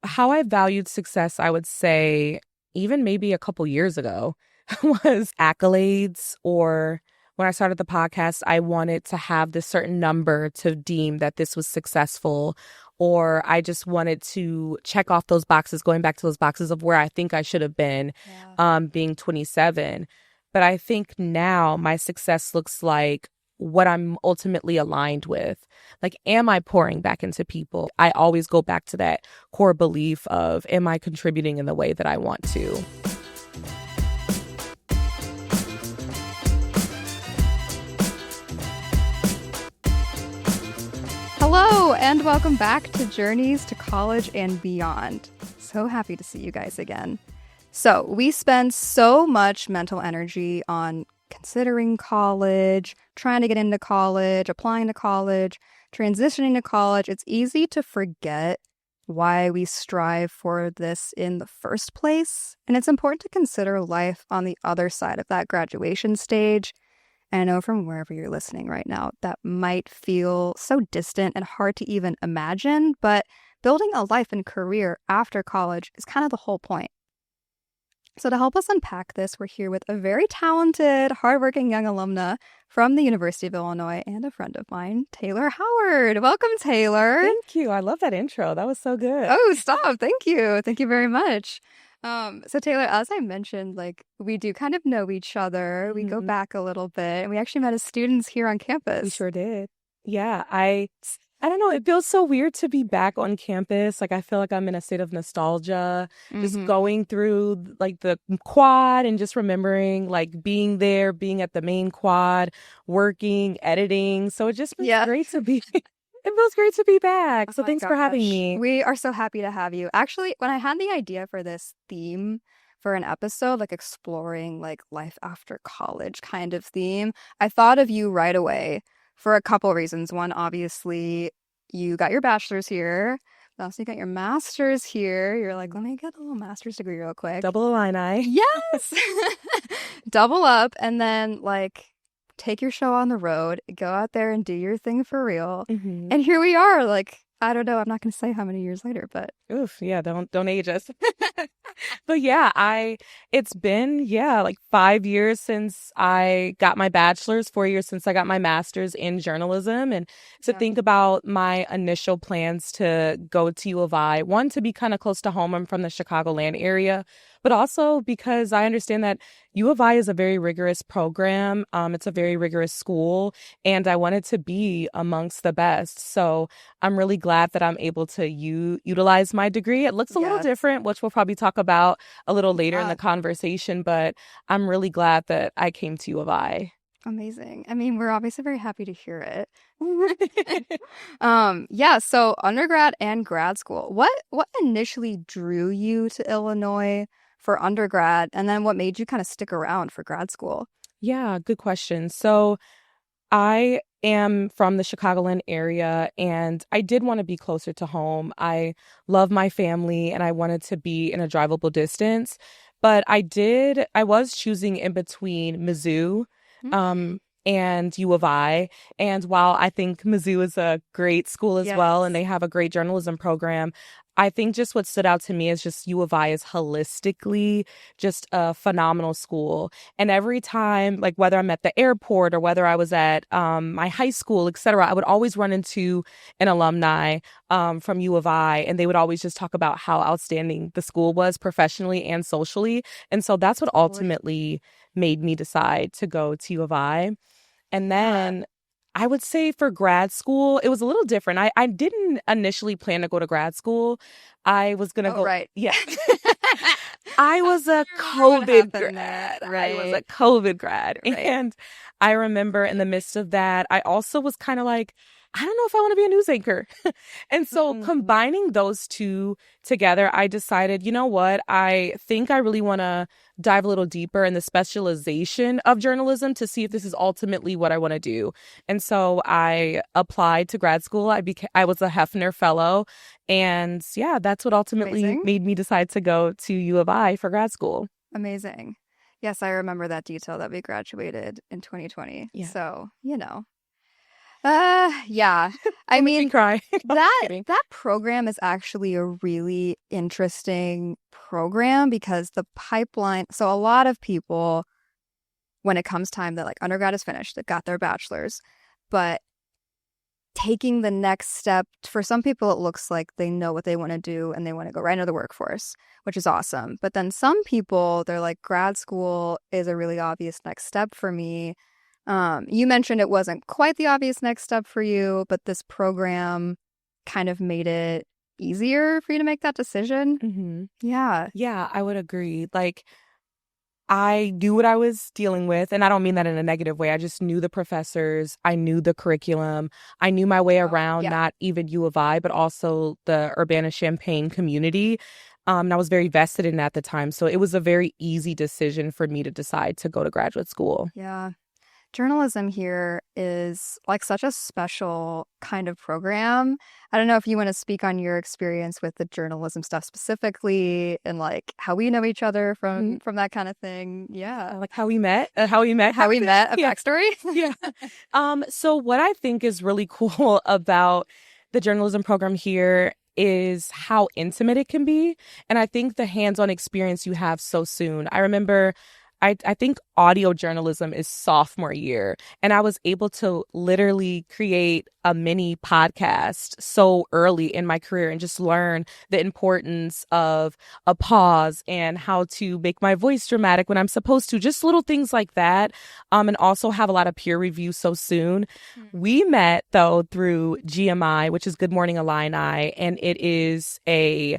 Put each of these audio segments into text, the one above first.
how I valued success, I would say, even maybe a couple years ago, was accolades. Or when I started the podcast, I wanted to have this certain number to deem that this was successful. Or I just wanted to check off those boxes, going back to those boxes of where I think I should have been, Yeah. being 27. But I think now my success looks like what I'm ultimately aligned with. Like, am I pouring back into people? I always go back to that core belief of, am I contributing in the way that I want to? Hello, and welcome back to Journeys to College and Beyond. So happy to see you guys again. So, we spend so much mental energy on considering college, trying to get into college, applying to college, transitioning to college. It's easy to forget why we strive for this in the first place. And it's important to consider life on the other side of that graduation stage. And I know from wherever you're listening right now, that might feel so distant and hard to even imagine, but building a life and career after college is kind of the whole point. So to help us unpack this, we're here with a very talented, hardworking young alumna from the University of Illinois and a friend of mine, Taylor Howard. Welcome, Taylor. Thank you. I love that intro. That was so good. Oh, stop. Thank you. Thank you very much. So Taylor, as I mentioned, like we do kind of know each other. We go back a little bit, and we actually met as students here on campus. We sure did. Yeah, I don't know. It feels so weird to be back on campus. Like, I feel like I'm in a state of nostalgia, just going through like the quad and just remembering like being there, being at the main quad, working, editing. So it just feels great to be. It feels great to be back. So thanks for having me. We are so happy to have you. Actually, when I had the idea for this theme for an episode, like exploring like life after college kind of theme, I thought of you right away for a couple reasons. One, obviously, you got your bachelor's here. But also, you got your master's here. You're like, let me get a little master's degree real quick. Double Illini. Yes! Double up, and then like take your show on the road, go out there and do your thing for real. And here we are, like, I don't know, I'm not going to say how many years later, but oof, yeah, don't age us. But yeah, it's been like 5 years since I got my bachelor's, 4 years since I got my master's in journalism. And to think about my initial plans to go to U of I, one, to be kind of close to home. I'm from the Chicagoland area, but also because I understand that U of I is a very rigorous program. It's a very rigorous school, and I wanted to be amongst the best. So I'm really glad that I'm able to utilize my degree. It looks a little different, which we'll probably talk about a little later in the conversation, but I'm really glad that I came to U of I. Amazing. I mean, we're obviously very happy to hear it. So undergrad and grad school. What initially drew you to Illinois for undergrad, and then what made you kind of stick around for grad school? Yeah, good question. So I am from the Chicagoland area, and I did want to be closer to home. I love my family, and I wanted to be in a drivable distance. But I was choosing in between Mizzou, and U of I. And while I think Mizzou is a great school as well, and they have a great journalism program, I think just what stood out to me is just U of I is holistically just a phenomenal school. And every time, like whether I'm at the airport or whether I was at my high school, et cetera, I would always run into an alumni from U of I, and they would always just talk about how outstanding the school was professionally and socially. And so that's what ultimately made me decide to go to U of I. And then I would say for grad school, it was a little different. I didn't initially plan to go to grad school. I was going to go. Right. Yeah. I was a COVID grad. Right. I was a COVID grad. Right. And I remember in the midst of that, I also was kind of like, I don't know if I want to be a news anchor. And so combining those two together, I decided, you know what? I think I really want to dive a little deeper in the specialization of journalism to see if this is ultimately what I want to do. And so I applied to grad school. I was a Hefner Fellow. And yeah, that's what ultimately made me decide to go to U of I for grad school. Amazing. Yes, I remember that detail that we graduated in 2020. Yeah. So, you know. Yeah. I Don't make me mean, cry. No, I'm that kidding. that program is actually a really interesting program because the pipeline, so a lot of people when it comes time that like undergrad is finished, they've got their bachelor's, but taking the next step, for some people it looks like they know what they want to do and they want to go right into the workforce, which is awesome. But then some people, they're like, grad school is a really obvious next step for me. You mentioned it wasn't quite the obvious next step for you, but this program kind of made it easier for you to make that decision. Hmm. Yeah. Yeah, I would agree. Like, I knew what I was dealing with, and I don't mean that in a negative way. I just knew the professors, I knew the curriculum, I knew my way Oh, around yeah. not even U of I, but also the Urbana-Champaign community. And I was very vested in it at the time. So it was a very easy decision for me to decide to go to graduate school. Yeah. Journalism here is like such a special kind of program. I don't know if you want to speak on your experience with the journalism stuff specifically and like how we know each other Mhm. from that kind of thing. Yeah. Like how we met, How kind we of thing. met, a Yeah. backstory. Yeah. So what I think is really cool about the journalism program here is how intimate it can be. And I think the hands-on experience you have so soon. I remember I think audio journalism is sophomore year, and I was able to literally create a mini podcast so early in my career and just learn the importance of a pause and how to make my voice dramatic when I'm supposed to, just little things like that. And also have a lot of peer review so soon. Mm. We met though through GMI, which is Good Morning Illini, and it is a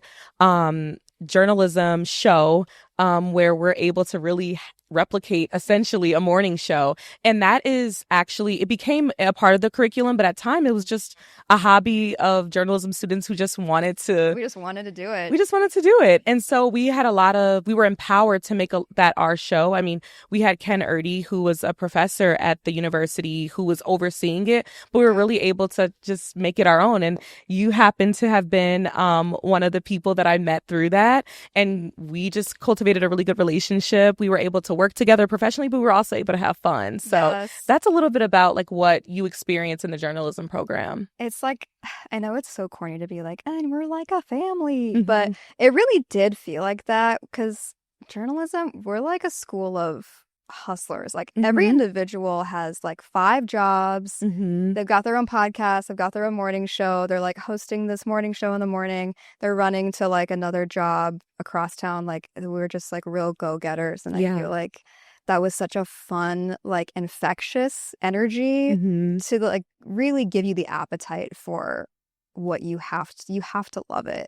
journalism show where we're able to really replicate essentially a morning show. And that is actually, it became a part of the curriculum, but at time it was just a hobby of journalism students who just wanted to We just wanted to do it. we just wanted to do it. And so we were empowered to make that our show. I mean, we had Ken Erdy, who was a professor at the university who was overseeing it, but we were Okay. really able to just make it our own. And you happen to have been one of the people that I met through that. And we just cultivated a really good relationship. We were able to work together professionally, but we were also able to have fun. So Yes. that's a little bit about like what you experience in the journalism program. It's like, I know it's so corny to be like, and we're like a family, but Hmm. it really did feel like that because journalism, we're like a school of hustlers. Like every Hmm. individual has like 5 jobs. Hmm. They've got their own podcast, they've got their own morning show. They're like hosting this morning show in the morning. They're running to like another job across town. Like we're just like real go-getters. And I feel Yeah. like that was such a fun, like infectious energy Hmm. to like really give you the appetite for what you have to love it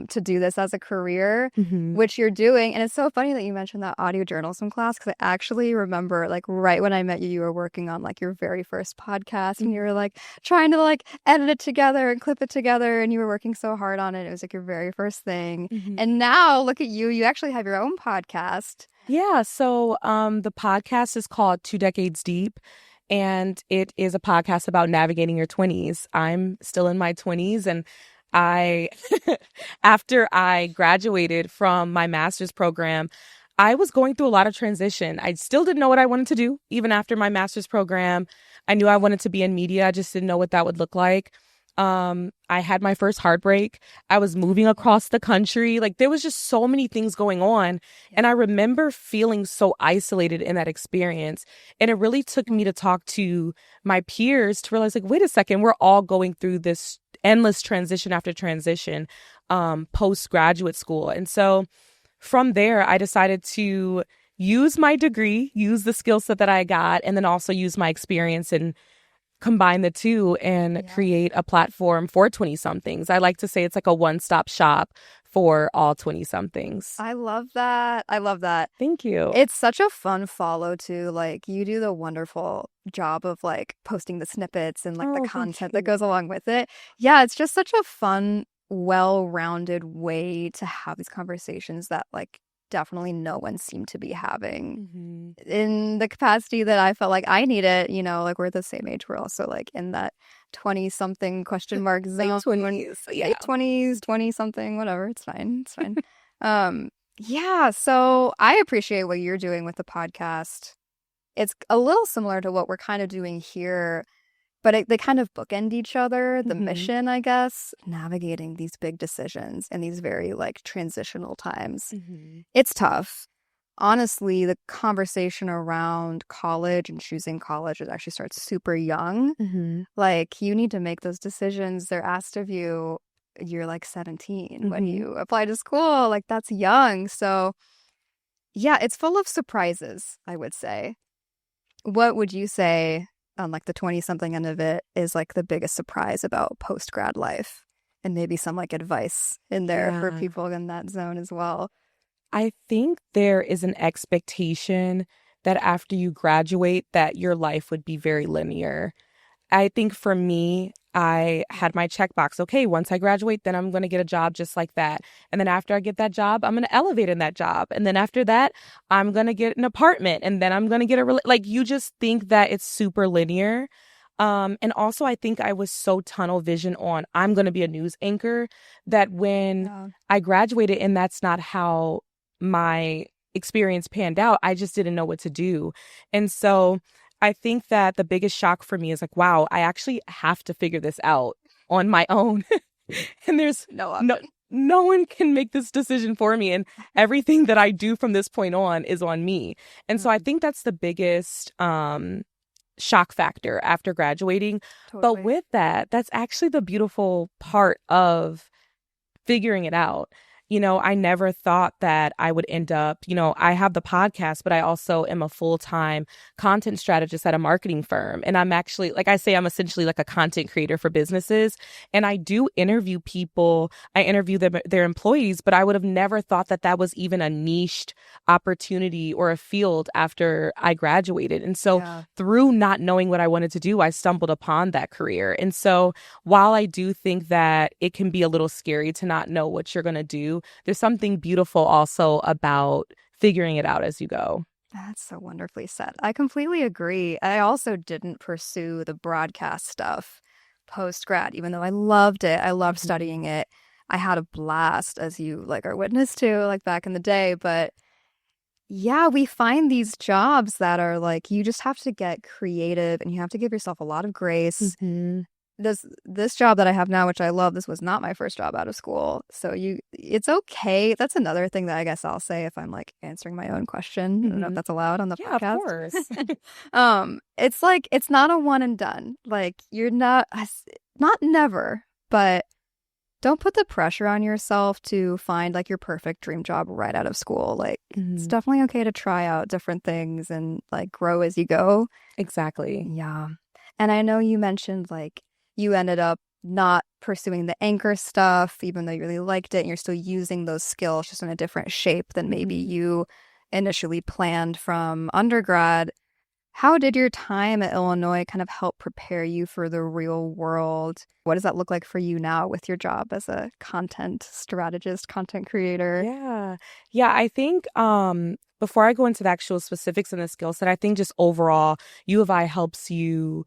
to do this as a career, Hmm. which you're doing. And it's so funny that you mentioned that audio journalism class because I actually remember like right when I met you, you were working on like your very first podcast and you were like trying to like edit it together and clip it together and you were working so hard on it. It was like your very first thing. Hmm. And now look at you, you actually have your own podcast. Yeah, so the podcast is called Two Decades Deep, and it is a podcast about navigating your 20s. I'm still in my 20s, and I, after I graduated from my master's program, I was going through a lot of transition. I still didn't know what I wanted to do, even after my master's program. I knew I wanted to be in media, I just didn't know what that would look like. I had my first heartbreak. I was moving across the country. Like there was just so many things going on. And I remember feeling so isolated in that experience. And it really took me to talk to my peers to realize like, wait a second, we're all going through this endless transition after transition, post-graduate school. And so from there, I decided to use my degree, use the skill set that I got, and then also use my experience and combine the two and Yeah. create a platform for 20 somethings. I like to say it's like a one-stop shop for all 20 somethings. I love that. I love that. Thank you. It's such a fun follow too. Like you do the wonderful job of like posting the snippets and like the Oh, thank content that you. goes along with it. Yeah, it's just such a fun, well-rounded way to have these conversations that like definitely no one seemed to be having Hmm. in the capacity that I felt like I need it, you know, like we're the same age. We're also like in that 20 something question mark Late zone. 20s. Yeah. Late 20s, 20 something, whatever. It's fine. It's fine. Yeah, so I appreciate what you're doing with the podcast. It's a little similar to what we're kind of doing here. but they kind of bookend each other, the Hmm. mission, I guess, navigating these big decisions in these very like transitional times. Hmm. It's tough. Honestly, the conversation around college and choosing college, it actually starts super young. Hmm. Like, you need to make those decisions. They're asked of you. You're like 17 when Hmm. you apply to school. Like, that's young. So, yeah, it's full of surprises, I would say. What would you say on like the 20 something end of it is like the biggest surprise about post grad life? And maybe some like advice in there for Yeah. people in that zone as well. I think there is an expectation that after you graduate that your life would be very linear. I think for me, I had my checkbox. Okay, once I graduate, then I'm going to get a job just like that. And then after I get that job, I'm going to elevate in that job. And then after that, I'm going to get an apartment. And then I'm going to get like you just think that it's super linear. And also, I think I was so tunnel vision on I'm going to be a news anchor that when Yeah, I graduated and that's not how my experience panned out, I just didn't know what to do. And so I think that the biggest shock for me is like, wow, I actually have to figure this out on my own. And there's no no option. no one can make this decision for me. And everything that I do from this point on is on me. And so I Mm, think that's the biggest shock factor after graduating. But totally. with that, that's actually the beautiful part of figuring it out. I never thought that I would end up, I have the podcast, but I also am a full-time content strategist at a marketing firm. And I'm actually, like I say, I'm essentially like a content creator for businesses. And I do interview people, I interview their employees, but I would have never thought that that was even a niched opportunity or a field after I graduated. And so Yeah. through not knowing what I wanted to do, I stumbled upon that career. And so while I do think that it can be a little scary to not know what you're going to do, there's something beautiful also about figuring it out as you go. That's so wonderfully said. I completely agree. I also didn't pursue the broadcast stuff post grad, even though I loved it. I loved Mhm. studying it. I had a blast, as you like are witness to, like back in the day. But yeah, we find these jobs that are like you just have to get creative and you have to give yourself a lot of grace. Mhm. This job that I have now, which I love, this was not my first job out of school. So it's okay. That's another thing that I guess I'll say if I'm like answering my own question. I don't know if Mhm. that's allowed on the Yeah, of podcast. course. It's like it's not a one and done. Like you're not never, but don't put the pressure on yourself to find like your perfect dream job right out of school. Like it's Mhm. definitely okay to try out different things and like grow as you go. Exactly. Yeah. And I know you mentioned like you ended up not pursuing the anchor stuff, even though you really liked it, and you're still using those skills just in a different shape than maybe Mhm. you initially planned from undergrad. How did your time at Illinois kind of help prepare you for the real world? What does that look like for you now with your job as a content strategist, content creator? Yeah. Yeah, I think before I go into the actual specifics in the skill set, I think just overall U of I helps you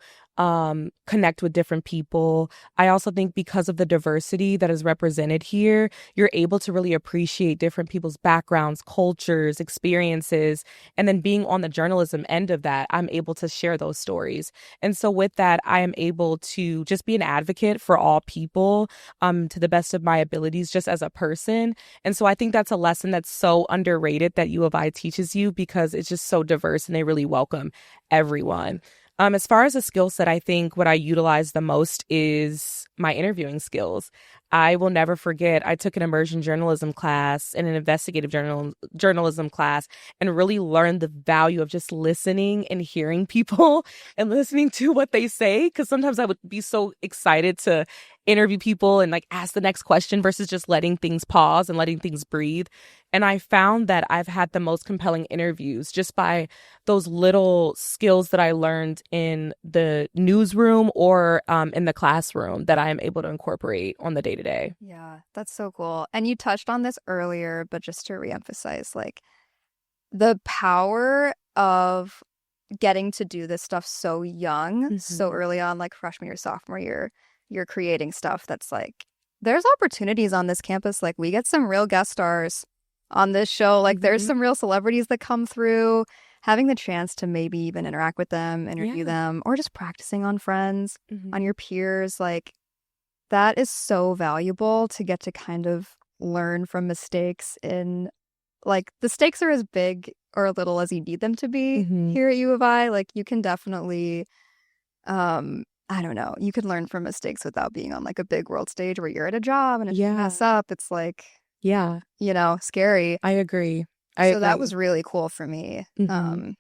connect with different people. I also think because of the diversity that is represented here, you're able to really appreciate different people's backgrounds, cultures, experiences, and then being on the journalism end of that, I'm able to share those stories. And so with that, I am able to just be an advocate for all people to the best of my abilities just as a person. And so I think that's a lesson that's so underrated that U of I teaches you because it's just so diverse and they really welcome everyone. As far as a skill set, I think what I utilize the most is my interviewing skills. I will never forget, I took an immersion journalism class and an investigative journalism class and really learned the value of just listening and hearing people and listening to what they say. Because sometimes I would be so excited to interview people and like ask the next question versus just letting things pause and letting things breathe. And I found that I've had the most compelling interviews just by those little skills that I learned in the newsroom or in the classroom that I am able to incorporate on the day to day. Yeah, that's so cool. And you touched on this earlier, but just to reemphasize, like the power of getting to do this stuff so young, so Hmm. early on, like freshman year, sophomore year, you're creating stuff that's like, there's opportunities on this campus. Like, we get some real guest stars on this show. Like, there's Hmm. some real celebrities that come through. having the chance to maybe even interact with them, interview Yeah. them, or just practicing on friends, on Hmm. your peers, like that is so valuable to get to kind of learn from mistakes in like the stakes are as big or little as you need them to be Hmm. here at U of I. Like you can definitely I don't know, you can learn from mistakes without being on like a big world stage where you're at a job and if you Yeah. mess up, it's like, Yeah. scary. I agree. I So that agree. was really cool for me. Hmm.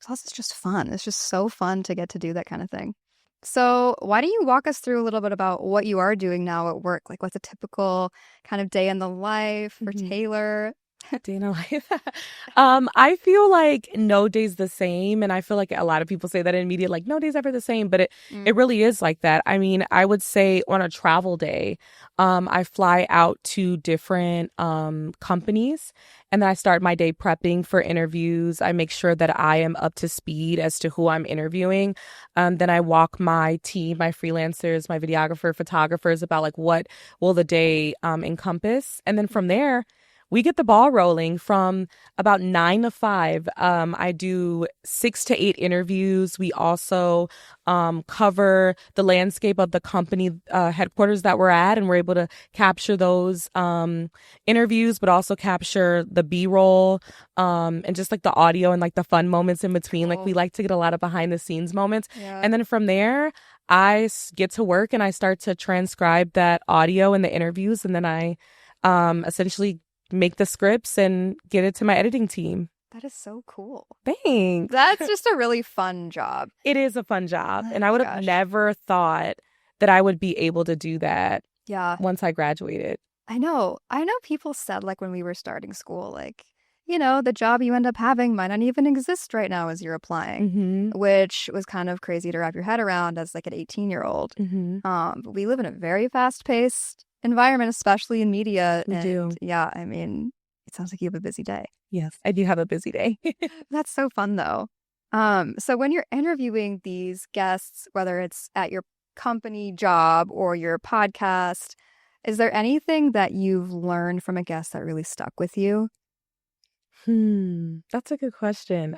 Plus it's just fun. It's just so fun to get to do that kind of thing. So why don't you walk us through a little bit about what you are doing now at work? Like what's a typical kind of day in the life for Hmm. Taylor? Dana life. I feel like no day's the same, and I feel like a lot of people say that in media, like no day's ever the same, but Mm, it really is like that. I mean, I would say on a travel day, I fly out to different companies, and then I start my day prepping for interviews. I make sure that I am up to speed as to who I'm interviewing. Then I walk my team, my freelancers, my videographer, photographers about like what will the day encompass, and then from mhm. there we get the ball rolling from about 9 to 5. I do 6 to 8 interviews. We also cover the landscape of the company headquarters that we're at, and we're able to capture those interviews, but also capture the B-roll and just like the audio and like the fun moments in between. Like we Cool. like to get a lot of behind the scenes moments. Yeah. And then from there, get to work and I start to transcribe that audio and the interviews, and then I essentially make the scripts and get it to my editing team. That is so cool. Thanks. That's just a really fun job. It is a fun job. Oh And I my would have gosh. never thought that I would be able to do that Yeah, once I graduated. I know. I know people said like when we were starting school, like, the job you end up having might not even exist right now as you're applying, Mm-hmm. which was kind of crazy to wrap your head around as like an 18-year-old. Mm-hmm. But we live in a very fast-paced environment, especially in media. We And do. yeah, I mean, it sounds like you have a busy day. Yes, I do have a busy day. That's so fun though. So when you're interviewing these guests, whether it's at your company job or your podcast, is there anything that you've learned from a guest that really stuck with you? That's a good question.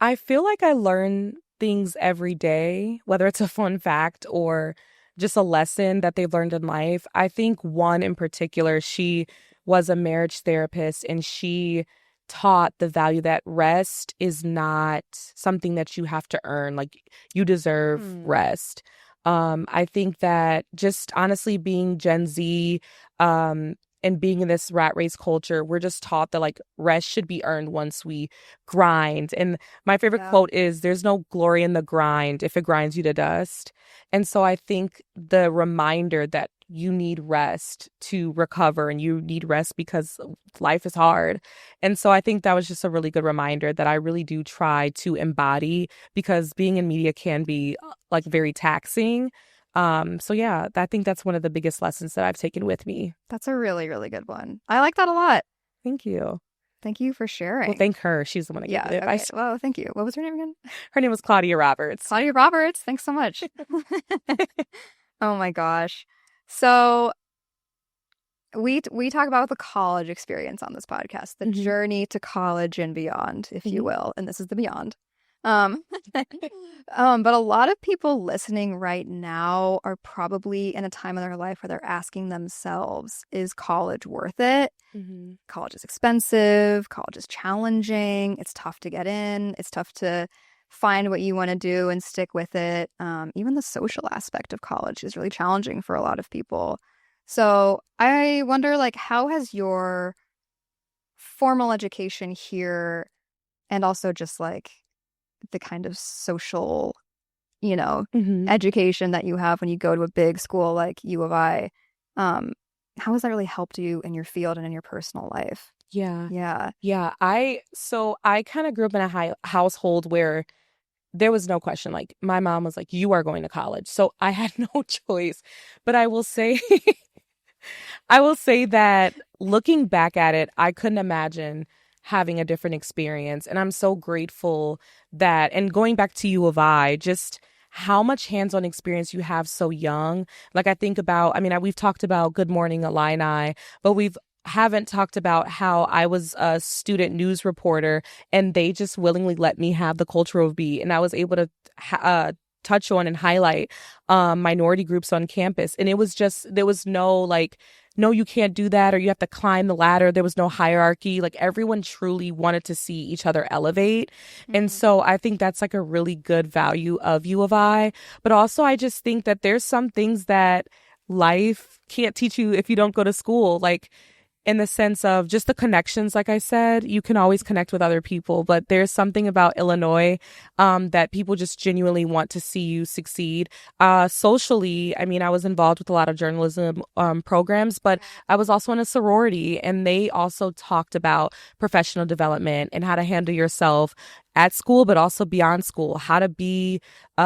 I feel like I learn things every day, whether it's a fun fact or just a lesson that they've learned in life. I think one in particular, she was a marriage therapist and she taught the value that rest is not something that you have to earn. Like you deserve Hmm. rest. I think that just honestly being Gen Z, um, and being in this rat race culture, we're just taught that like rest should be earned once we grind. And my favorite Yeah. quote is there's no glory in the grind if it grinds you to dust. And so I think the reminder that you need rest to recover and you need rest because life is hard. And so I think that was just a really good reminder that I really do try to embody because being in media can be like very taxing. So yeah, I think that's one of the biggest lessons that I've taken with me. That's a really, really good one. I like that a lot. Thank you. Thank you for Well, sharing. thank her. She's the one that gave me Yeah, the okay. advice. Well, thank you. What was her name again? Her name was Claudia Roberts. Claudia Roberts. Thanks so much. Oh my gosh. So we talk about the college experience on this podcast, the Hmm. journey to college and beyond, if you Hmm. will, and this is the beyond. Um, but a lot of people listening right now are probably in a time in their life where they're asking themselves, is college worth it? Hmm. College is expensive, college is challenging, it's tough to get in, it's tough to find what you want to do and stick with it. Even the social aspect of college is really challenging for a lot of people. So I wonder, like, how has your formal education here and also just like the kind of social, you know, Hmm. education that you have when you go to a big school like U of I, um, how has that really helped you in your field and in your personal life? Yeah. Yeah. Yeah. I kind of grew up in a household where there was no question. Like my mom was like, you are going to college. So I had no choice. But I will say, I will say that looking back at it, I couldn't imagine having a different experience. And I'm so grateful that, and going back to U of I, just how much hands-on experience you have so young. Like I think about, I mean, we've talked about Good Morning Illini, but we've haven't talked about how I was a student news reporter and they just willingly let me have the cultural beat. And I was able to touch on and highlight minority groups on campus. And it was just, there was no like, no, you can't do that, or you have to climb the ladder. There was no hierarchy. Like everyone truly wanted to see each other elevate. And Mhm. so I think that's like a really good value of U of I. But also, I just think that there's some things that life can't teach you if you don't go to school. Like, in the sense of just the connections, like I said, you can always connect with other people, but there's something about Illinois that people just genuinely want to see you succeed. Socially, I mean, I was involved with a lot of journalism programs, but I was also in a sorority, and they also talked about professional development and how to handle yourself at school, but also beyond school, how to be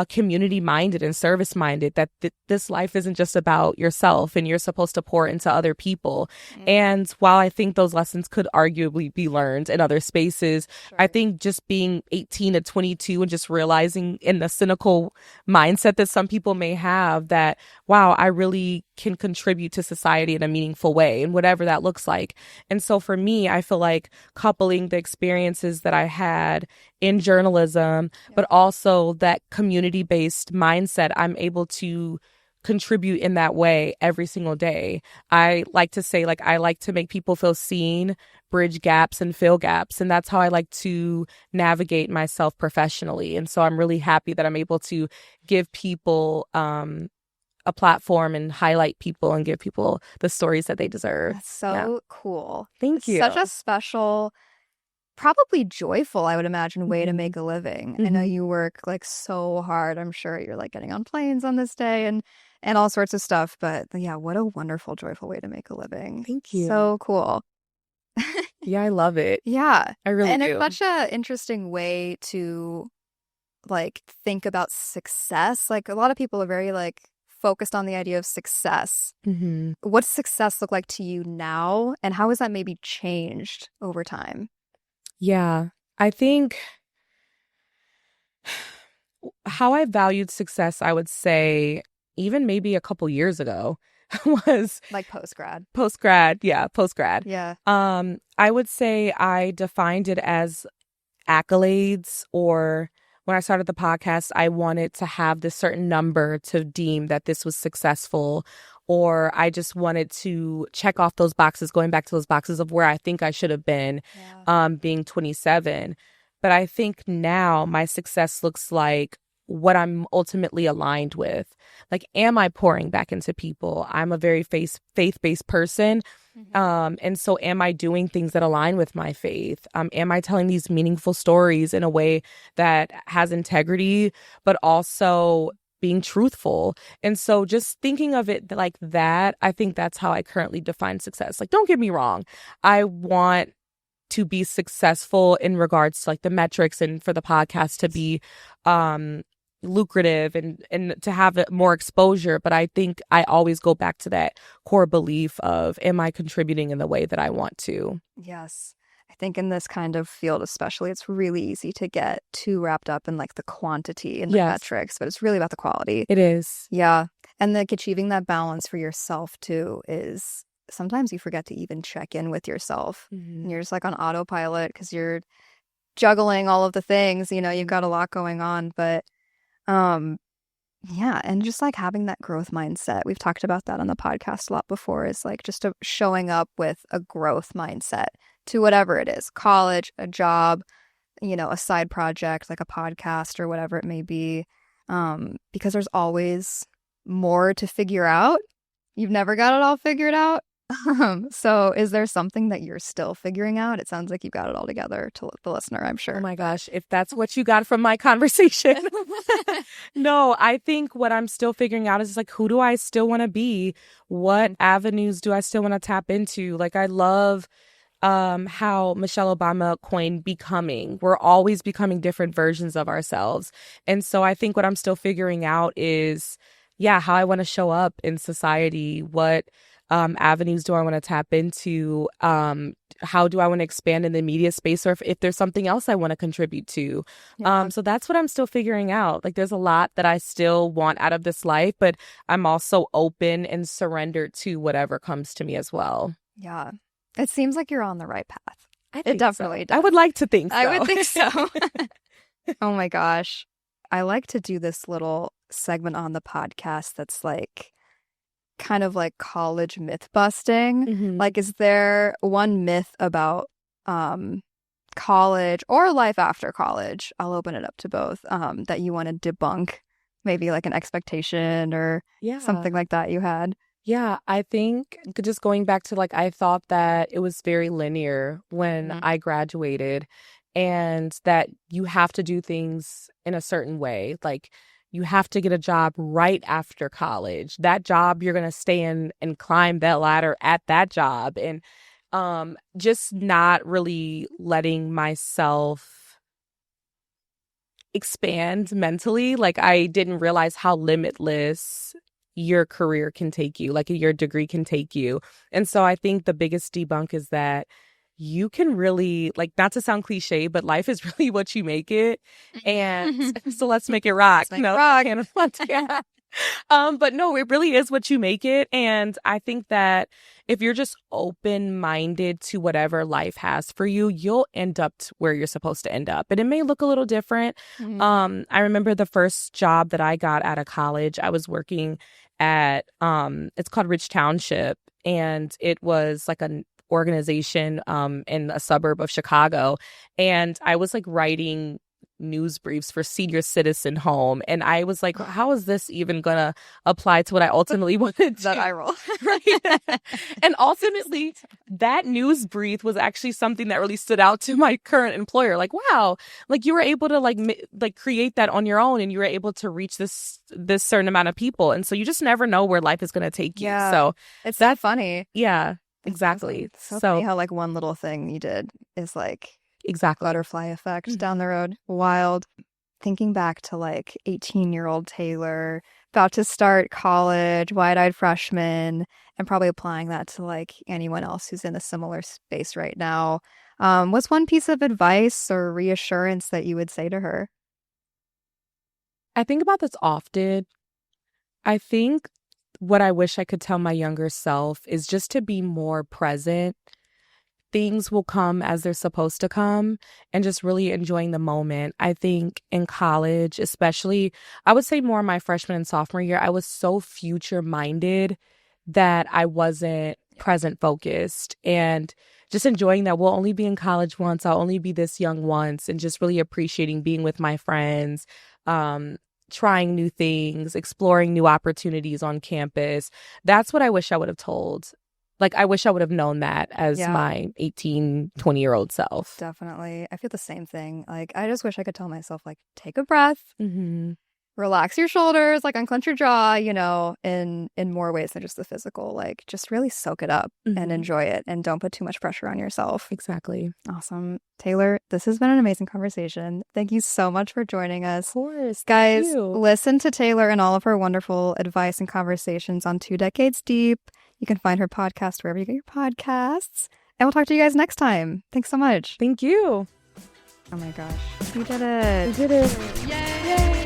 community minded and service minded, that this life isn't just about yourself and you're supposed to pour into other people. Mm, And while I think those lessons could arguably be learned in other spaces, I sure. think just being 18 to 22 and just realizing in the cynical mindset that some people may have that, wow, I really can contribute to society in a meaningful way and whatever that looks like. And so for me, I feel like coupling the experiences that I had in journalism, Yeah. but also that community based mindset, I'm able to contribute in that way every single day. I like to say, like, I like to make people feel seen, bridge gaps, and fill gaps. And that's how I like to navigate myself professionally. And so I'm really happy that I'm able to give people a platform and highlight people and give people the stories that they deserve. That's Yeah. so cool. Thank It's you. such a special, probably joyful, I would imagine, way to Hmm. make a living. I know Hmm. you work like so hard. I'm sure you're like getting on planes on this day and all sorts of stuff. But yeah, what a wonderful, joyful way to make a living. Thank you. So cool. Yeah, I love it. Yeah. I really And it's do. such a interesting way to like think about success. Like a lot of people are very like focused on the idea of success. Hmm. What does success look like to you now? And how has that maybe changed over time? Yeah. I think how I valued success, I would say, even maybe a couple years ago, was Like post grad. post grad. Yeah, post grad. Yeah. I would say I defined it as accolades, or when I started the podcast, I wanted to have this certain number to deem that this was successful, or I just wanted to check off those boxes, going back to those boxes of where I think I should have been, Yeah. being 27. But I think now my success looks like what I'm ultimately aligned with. Like, am I pouring back into people? I'm a very faith-based person. Hmm. And so am I doing things that align with my faith? Am I telling these meaningful stories in a way that has integrity, but also being truthful? And so just thinking of it like that, I think that's how I currently define success. Like, don't get me wrong. I want to be successful in regards to like the metrics and for the podcast to be um lucrative and to have it more exposure, but I think I always go back to that core belief of, am I contributing in the way that I want to? Yes. I think in this kind of field, especially, it's really easy to get too wrapped up in like the quantity and the Yes, metrics, but it's really about the quality. it is. Yeah. And like achieving that balance for yourself too is sometimes you forget to even check in with yourself. And Mhm. you're just like on autopilot because you're juggling all of the things, you've got a lot going on. But um yeah, and just like having that growth mindset. We've talked about that on the podcast a lot before, is like just showing up with a growth mindset to whatever it is, college, a job, a side project like a podcast or whatever it may be. Because there's always more to figure out. You've never got it all figured out. So is there something that you're still figuring out? It sounds like you've got it all together to the listener, I'm Oh sure. my gosh, if that's what you got from my conversation. No, I think what I'm still figuring out is like, who do I still want to be? What Mhm. avenues do I still want to tap into? Like, I love how Michelle Obama coined becoming. We're always becoming different versions of ourselves. And so I think what I'm still figuring out is, yeah, how I want to show up in society. What avenues do I want to tap into? How do I want to expand in the media space, or if there's something else I want to contribute to? Yeah. So that's what I'm still figuring out. Like, there's a lot that I still want out of this life, but I'm also open and surrendered to whatever comes to me as well. Yeah. It seems like you're on the right path. I It think definitely so. does. I would like to think so. I would think so. Oh my gosh. I like to do this little segment on the podcast that's like kind of like college myth busting. Mhm. Like, is there one myth about college or life after college? I'll open it up to both, that you want to debunk, maybe like an expectation or Yeah. something like that you had. Yeah, I think just going back to like, I thought that it was very linear when Mhm. I graduated and that you have to do things in a certain way. Like, you have to get a job right after college. That job, you're going to stay in and climb that ladder at that job. And just not really letting myself expand mentally. Like, I didn't realize how limitless your career can take you, like your degree can take you. And so I think the biggest debunk is that you can really, like, not to sound cliche, but life is really what you make it. And so let's make it rock. Let's make it No, rock. yeah. But no, it really is what you make it. And I think that if you're just open-minded to whatever life has for you, you'll end up where you're supposed to end up. And it may look a little different. Mhm. I remember the first job that I got out of college, I was working at it's called Rich Township, and it was like an organization in a suburb of Chicago. And I was like writing news briefs for senior citizen home, and I was like, how is this even gonna apply to what I ultimately wanted to That eye roll. right. And ultimately that news brief was actually something that really stood out to my current employer. Like, wow, like you were able to like create that on your own, and you were able to reach this certain amount of people. And so you just never know where life is going to take you. Yeah. So It's that funny. yeah, exactly. So So funny how like one little thing you did is like exactly. butterfly effect Mhm. down the road. Wild. Thinking back to like 18-year-old Taylor, about to start college, wide-eyed freshman, and probably applying that to like anyone else who's in a similar space right now. What's one piece of advice or reassurance that you would say to her? I think about this often. I think what I wish I could tell my younger self is just to be more present. Things will come as they're supposed to come, and just really enjoying the moment. I think in college, especially, I would say more my freshman and sophomore year, I was so future minded that I wasn't present focused, and just enjoying that we'll only be in college once. I'll only be this young once, and just really appreciating being with my friends, um, trying new things, exploring new opportunities on campus. That's what I wish I would have told. Like, I wish I would have known that as Yeah. my 18, 20-year-old self. Definitely. I feel the same thing. Like, I just wish I could tell myself, like, take a breath, Mm-hmm. relax your shoulders, like unclench your jaw, in more ways than just the physical. Like, just really soak it up and Mhm. enjoy it, and don't put too much pressure on yourself. Exactly. Awesome. Taylor, this has been an amazing conversation. Thank you so much for joining us. Of course. Guys, Thank you. listen to Taylor and all of her wonderful advice and conversations on 2 Decades Deep. You can find her podcast wherever you get your podcasts. And we'll talk to you guys next time. Thanks so much. Thank you. Oh my gosh. We did it. We did it. Yay!